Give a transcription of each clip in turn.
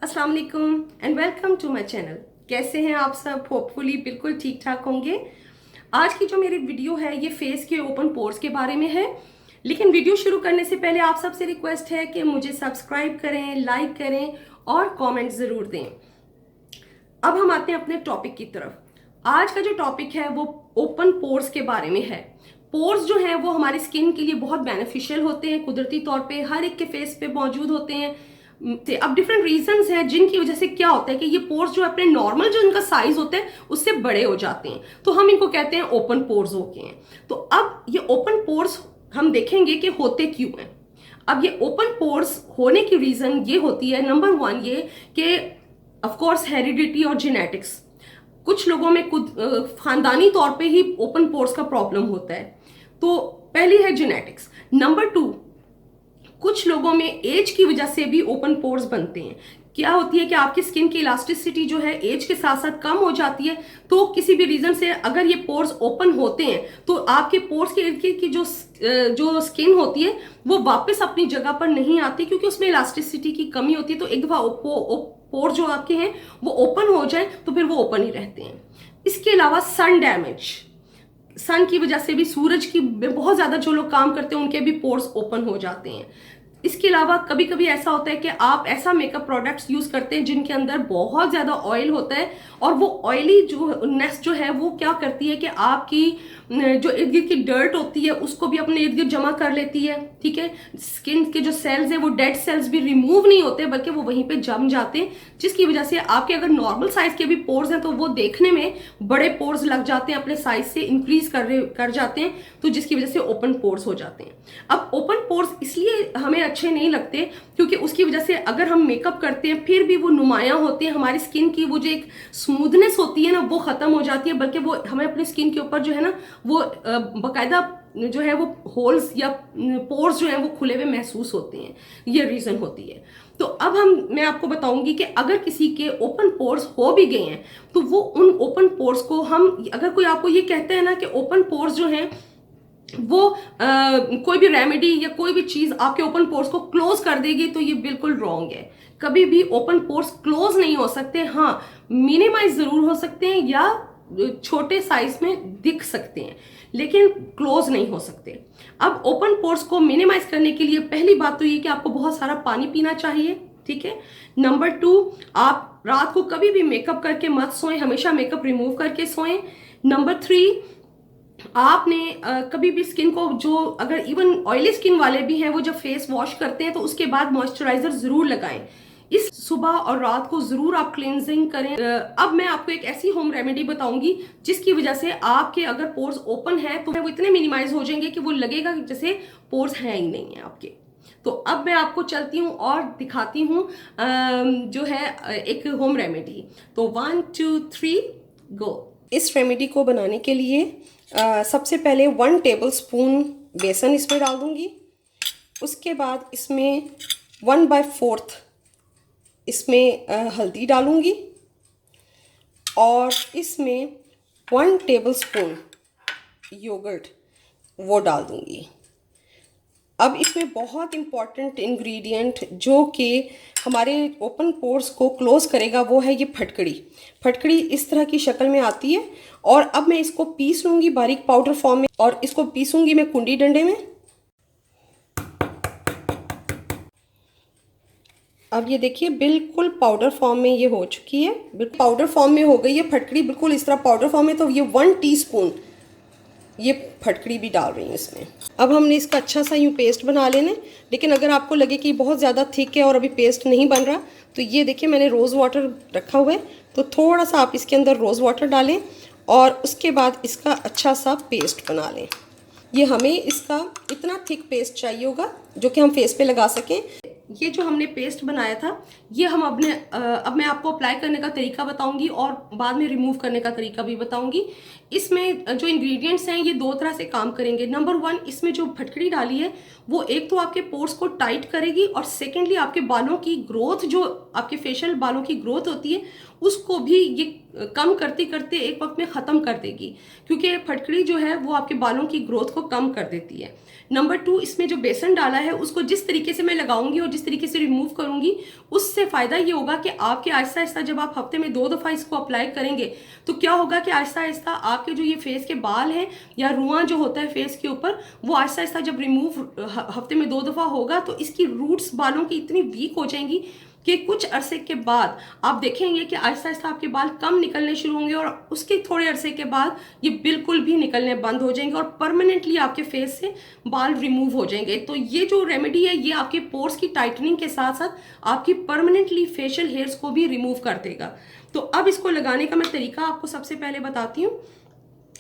अस्सलाम वालेकुम and welcome to my channel. कैसे हैं आप सब? होपफुली बिल्कुल ठीक ठाक होंगे। आज की जो मेरी वीडियो है ये फेस के ओपन पोर्स के बारे में है। लेकिन वीडियो शुरू करने से पहले आप सबसे रिक्वेस्ट है कि मुझे सब्सक्राइब करें, लाइक करें और कमेंट ज़रूर दें। अब हम आते हैं अपने टॉपिक की तरफ। आज का जो टॉपिक है वो ओपन पोर्स के बारे में है। पोर्स जो है वो हमारी स्किन के लिए बहुत बेनिफिशियल होते हैं, कुदरती तौर पे हर एक के फेस पे मौजूद होते हैं। अब डिफरेंट रीजंस हैं जिनकी वजह से क्या होता है कि ये पोर्स जो अपने नॉर्मल जो इनका साइज होता है उससे बड़े हो जाते हैं, तो हम इनको कहते हैं ओपन पोर्स हो गए हैं। तो अब ये ओपन पोर्स हम देखेंगे कि होते क्यों हैं। अब ये ओपन पोर्स होने की रीजन ये होती है, नंबर वन ये कि ऑफ कोर्स हेरिडिटी और जेनेटिक्स। कुछ लोगों में खानदानी तौर पे ही ओपन पोर्स का प्रॉब्लम होता है, तो पहली है जेनेटिक्स। नंबर टू, कुछ लोगों में एज की वजह से भी ओपन पोर्स बनते हैं। क्या होती है कि आपकी स्किन की इलास्टिसिटी जो है एज के साथ साथ कम हो जाती है, तो किसी भी रीजन से अगर ये पोर्स ओपन होते हैं तो आपके पोर्स के इर्द गिर्द की जो स्किन होती है वो वापस अपनी जगह पर नहीं आती, क्योंकि उसमें इलास्टिसिटी की कमी होती है। तो एक दफा पोर जो आपके हैं वो ओपन हो जाए तो फिर वो ओपन ही रहते हैं। इसके अलावा सन डैमेज, सन की वजह से भी, सूरज की बहुत ज्यादा जो लोग काम करते हैं उनके भी पोर्स ओपन हो जाते हैं। इसके अलावा कभी कभी ऐसा होता है कि आप ऐसा मेकअप प्रोडक्ट्स यूज करते हैं जिनके अंदर बहुत ज्यादा ऑयल होता है, और वो ऑयली जो नेस जो है वो क्या करती है कि आपकी जो इर्द गिर्द की डर्ट होती है उसको भी अपने इर्द गिर्द जमा कर लेती है। ठीक है, स्किन के जो सेल्स है वो डेड सेल्स भी रिमूव नहीं होते बल्कि वो वहीं पे जम जाते हैं, जिसकी वजह से आपके अगर नॉर्मल साइज के भी पोर्स हैं तो वो देखने में बड़े पोर्स लग जाते हैं, अपने साइज से इंक्रीज कर जाते हैं, तो जिसकी वजह से ओपन पोर्स हो जाते हैं। अब ओपन पोर्स इसलिए हमें अच्छे नहीं लगते क्योंकि उसकी वजह से अगर हम मेकअप करते हैं फिर भी वो नुमायां होते हैं, हमारी स्किन की वो जो एक स्मूथनेस होती है ना वो खत्म हो जाती है, बल्कि वो हमें अपनी स्किन के ऊपर जो है ना वो बाकायदा जो है वो होल्स या पोर्स जो है वो खुले हुए महसूस होते हैं। ये रीजन होती है। तो अब मैं आपको बताऊंगी कि अगर किसी के ओपन पोर्स हो भी गए हैं तो वो उन ओपन पोर्स को हम, अगर कोई आपको ये कहते हैं ना कि ओपन पोर्स जो हैं वो कोई भी रेमेडी या कोई भी चीज आपके ओपन पोर्स को क्लोज कर देगी, तो ये बिल्कुल रॉन्ग है। कभी भी ओपन पोर्स क्लोज नहीं हो सकते। हाँ, मिनिमाइज जरूर हो सकते हैं या छोटे साइज में दिख सकते हैं, लेकिन क्लोज नहीं हो सकते। अब ओपन पोर्स को मिनिमाइज करने के लिए पहली बात तो ये कि आपको बहुत सारा पानी पीना चाहिए। ठीक है। नंबर टू, आप रात को कभी भी मेकअप करके मत सोएं, हमेशा मेकअप रिमूव करके सोएं। नंबर थ्री, आपने कभी भी स्किन को, जो अगर इवन ऑयली स्किन वाले भी हैं वो जब फेस वॉश करते हैं तो उसके बाद मॉइस्चराइजर जरूर लगाएं। इस सुबह और रात को जरूर आप क्लींजिंग करें। अब मैं आपको एक ऐसी होम रेमेडी बताऊंगी जिसकी वजह से आपके अगर पोर्स ओपन है तो वो इतने मिनिमाइज हो जाएंगे कि वो लगेगा जैसे पोर्स है ही नहीं है आपके। तो अब मैं आपको चलती हूँ और दिखाती हूँ जो है एक होम रेमेडी। तो 1 2 3 गो। इस रेमेडी को बनाने के लिए सबसे पहले 1 टेबलस्पून बेसन इसमें डाल दूंगी। उसके बाद इसमें 1/4 इसमें हल्दी डालूंगी और इसमें 1 टेबलस्पून योगर्ट वो डाल दूंगी। अब इसमें बहुत इम्पॉर्टेंट इंग्रेडिएंट जो कि हमारे ओपन पोर्स को क्लोज करेगा वो है ये फटकड़ी। फटकड़ी इस तरह की शक्ल में आती है और अब मैं इसको पीस लूँगी बारीक पाउडर फॉर्म में, और इसको पीसूंगी मैं कुंडी डंडे में। अब ये देखिए बिल्कुल पाउडर फॉर्म में ये हो चुकी है, बिल्कुल पाउडर फॉर्म में हो गई है फटकड़ी, बिल्कुल इस तरह पाउडर फॉर्म में। तो ये 1 टीस्पून ये फटकड़ी भी डाल रही हूँ इसमें। अब हमने इसका अच्छा सा यूँ पेस्ट बना लेना। लेकिन अगर आपको लगे कि बहुत ज़्यादा थिक है और अभी पेस्ट नहीं बन रहा, तो ये देखिए मैंने रोज़ वाटर रखा हुआ है, तो थोड़ा सा आप इसके अंदर रोज़ वाटर डालें और उसके बाद इसका अच्छा सा पेस्ट बना लें। ये हमें इसका इतना थिक पेस्ट चाहिए होगा जो कि हम फेस पे लगा सकें। ये जो हमने पेस्ट बनाया था ये हम अब मैं आपको अप्लाई करने का तरीका बताऊंगी और बाद में रिमूव करने का तरीका भी बताऊंगी। इसमें जो इंग्रेडिएंट्स हैं ये 2 तरह से काम करेंगे। नंबर 1, इसमें जो फटकड़ी डाली है वो एक तो आपके पोर्स को टाइट करेगी, और सेकेंडली आपके बालों की ग्रोथ, जो आपके फेशियल बालों की ग्रोथ होती है उसको भी ये कम करते करते एक वक्त में ख़त्म कर देगी, क्योंकि फटकड़ी जो है वो आपके बालों की ग्रोथ को कम कर देती है। नंबर 2, इसमें जो बेसन डाला है उसको जिस तरीके से मैं लगाऊंगी और जिस तरीके से रिमूव करूंगी, उससे फ़ायदा ये होगा कि आपके आहिस्ता आहिस्ता जब आप हफ्ते में 2 दफ़ा इसको अप्लाई करेंगे तो क्या होगा कि आहिस्ता आहिस्ता आपके जो ये फेस के बाल हैं या रुआं जो होता है फेस के ऊपर, वो आहिस्ता आहिस्ता जब रिमूव हफ्ते में 2 दफ़ा होगा तो इसकी रूट्स बालों की इतनी वीक हो जाएंगी कि कुछ अरसे के बाद आप देखेंगे कि आहिस्ता आहिस्ता आपके बाल कम निकलने शुरू होंगे और उसके थोड़े अरसे के बाद ये बिल्कुल भी निकलने बंद हो जाएंगे और परमानेंटली आपके फेस से बाल रिमूव हो जाएंगे। तो ये जो रेमेडी है ये आपके पोर्स की टाइटनिंग के साथ साथ आपकी परमानेंटली फेशियल हेयर्स को भी रिमूव कर देगा। तो अब इसको लगाने का मैं तरीका आपको सबसे पहले बताती हूँ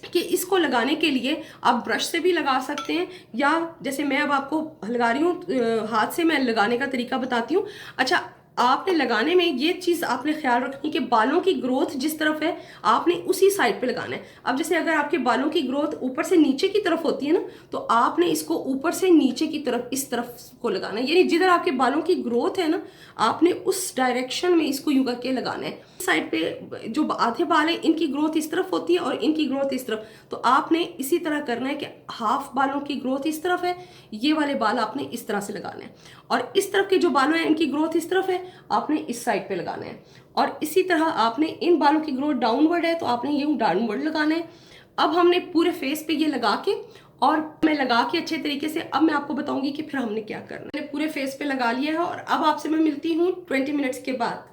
कि इसको लगाने के लिए आप ब्रश से भी लगा सकते हैं, या जैसे मैं अब आपको लगा रही हूँ हाथ से मैं लगाने का तरीका बताती हूँ। अच्छा, आपने लगाने में ये चीज़ आपने ख्याल रखनी कि बालों की ग्रोथ जिस तरफ है आपने उसी साइड पे लगाना है। अब जैसे अगर आपके बालों की ग्रोथ ऊपर से नीचे की तरफ होती है ना, तो आपने इसको ऊपर से नीचे की तरफ इस तरफ को लगाना है, यानी जिधर आपके बालों की ग्रोथ है ना आपने उस डायरेक्शन में इसको यूं करके लगाना है। साइड पे जो आधे बाल है इनकी ग्रोथ इस तरफ होती है और इनकी ग्रोथ इस तरफ, तो आपने इसी तरह करना है कि हाफ बालों की ग्रोथ इस तरफ है, ये वाले बाल आपने इस तरह से लगाने हैं, और इस तरफ के जो बालों हैं इनकी ग्रोथ इस तरफ है, आपने इस साइड पे लगाना है। और इसी तरह आपने इन बालों की ग्रोथ डाउनवर्ड है तो आपने ये डाउनवर्ड लगाना है। अब हमने पूरे फेस पे ये लगा के और मैं लगा के अच्छे तरीके से, अब मैं आपको बताऊंगी कि फिर हमने क्या करना है। मैंने पूरे फेस पे लगा लिया है और अब आपसे मैं मिलती हूँ 20 मिनट्स के बाद।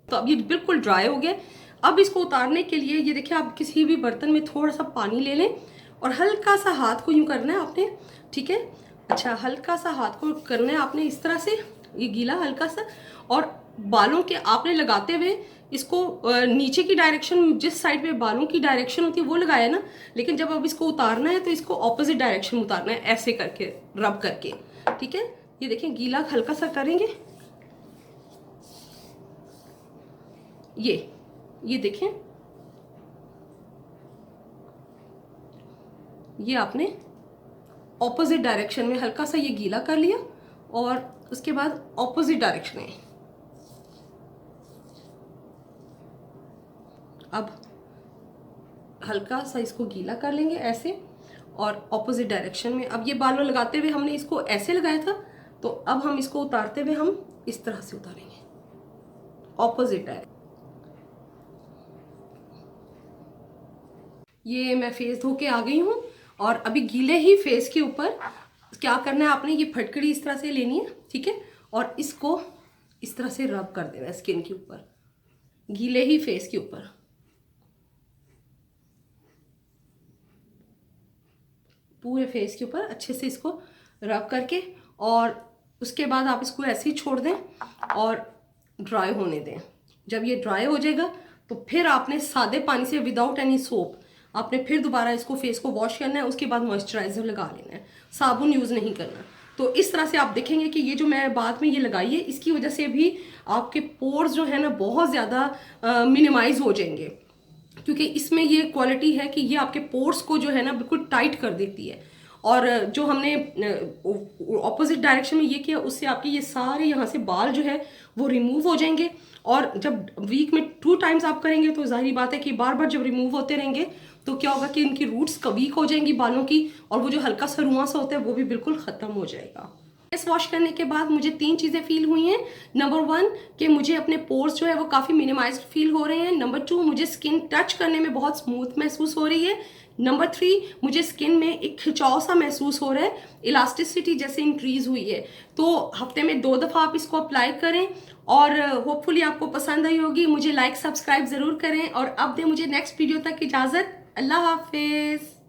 तो अब ये बिल्कुल ड्राई हो गया। अब इसको उतारने के लिए ये देखिए, आप किसी भी बर्तन में थोड़ा सा पानी ले लें और हल्का सा हाथ को यूं करना है आपने, ठीक है। अच्छा, हल्का सा हाथ को करना है आपने इस तरह से, ये गीला हल्का सा, और बालों के आपने लगाते हुए इसको नीचे की डायरेक्शन, जिस साइड पे बालों की डायरेक्शन होती है वो लगाया ना, लेकिन जब अब इसको उतारना है तो इसको ऑपोजिट डायरेक्शन में उतारना है, ऐसे करके रब करके, ठीक है। ये देखें, गीला हल्का सा करेंगे, ये देखें, ये आपने ऑपोजिट डायरेक्शन में हल्का सा ये गीला कर लिया और उसके बाद ऑपोजिट डायरेक्शन में अब हल्का सा इसको गीला कर लेंगे ऐसे, और ऑपोजिट डायरेक्शन में। अब ये बालों लगाते हुए हमने इसको ऐसे लगाया था, तो अब हम इसको उतारते हुए हम इस तरह से उतारेंगे, ऑपोजिट डायरेक्शन। ये मैं फेस धो के आ गई हूँ और अभी गीले ही फेस के ऊपर क्या करना है, आपने ये फटकड़ी इस तरह से लेनी है, ठीक है, और इसको इस तरह से रब कर देना है स्किन के ऊपर, गीले ही फेस के ऊपर। पूरे फेस के ऊपर अच्छे से इसको रब करके, और उसके बाद आप इसको ऐसे ही छोड़ दें और ड्राई होने दें। जब ये ड्राई हो जाएगा तो फिर आपने सादे पानी से विदाउट एनी सोप आपने फिर दोबारा इसको फेस को वॉश करना है, उसके बाद मॉइस्चराइजर लगा लेना है, साबुन यूज़ नहीं करना। तो इस तरह से आप देखेंगे कि ये जो मैं बाद में ये लगाई है इसकी वजह से भी आपके पोर्स जो है ना बहुत ज़्यादा मिनिमाइज हो जाएंगे, क्योंकि इसमें ये क्वालिटी है कि ये आपके पोर्स को जो है ना बिल्कुल टाइट कर देती है। और जो हमने ऑपोजिट डायरेक्शन में ये किया उससे आपके ये सारे यहाँ से बाल जो है वो रिमूव हो जाएंगे। और जब वीक में 2 टाइम्स आप करेंगे तो जाहिर बात है कि बार बार जब रिमूव होते रहेंगे तो क्या होगा कि इनकी रूट्स वीक हो जाएंगी बालों की, और वो जो हल्का सा रुआं सा होता है वो भी बिल्कुल ख़त्म हो जाएगा। फेस वॉश करने के बाद मुझे 3 चीज़ें फील हुई हैं। नंबर 1 कि मुझे अपने पोर्स जो है वो काफ़ी मिनिमाइज्ड फील हो रहे हैं। नंबर 2 मुझे स्किन टच करने में बहुत स्मूथ महसूस हो रही है। नंबर 3 मुझे स्किन में एक खिंचाव सा महसूस हो रहा है, इलास्टिसिटी जैसे इंक्रीज हुई है। तो हफ्ते में 2 दफ़ा आप इसको अप्लाई करें और होपफुली आपको पसंद आई होगी। मुझे लाइक सब्सक्राइब ज़रूर करें और अब दें मुझे नेक्स्ट वीडियो तक इजाज़त। अल्लाह हाफिज़।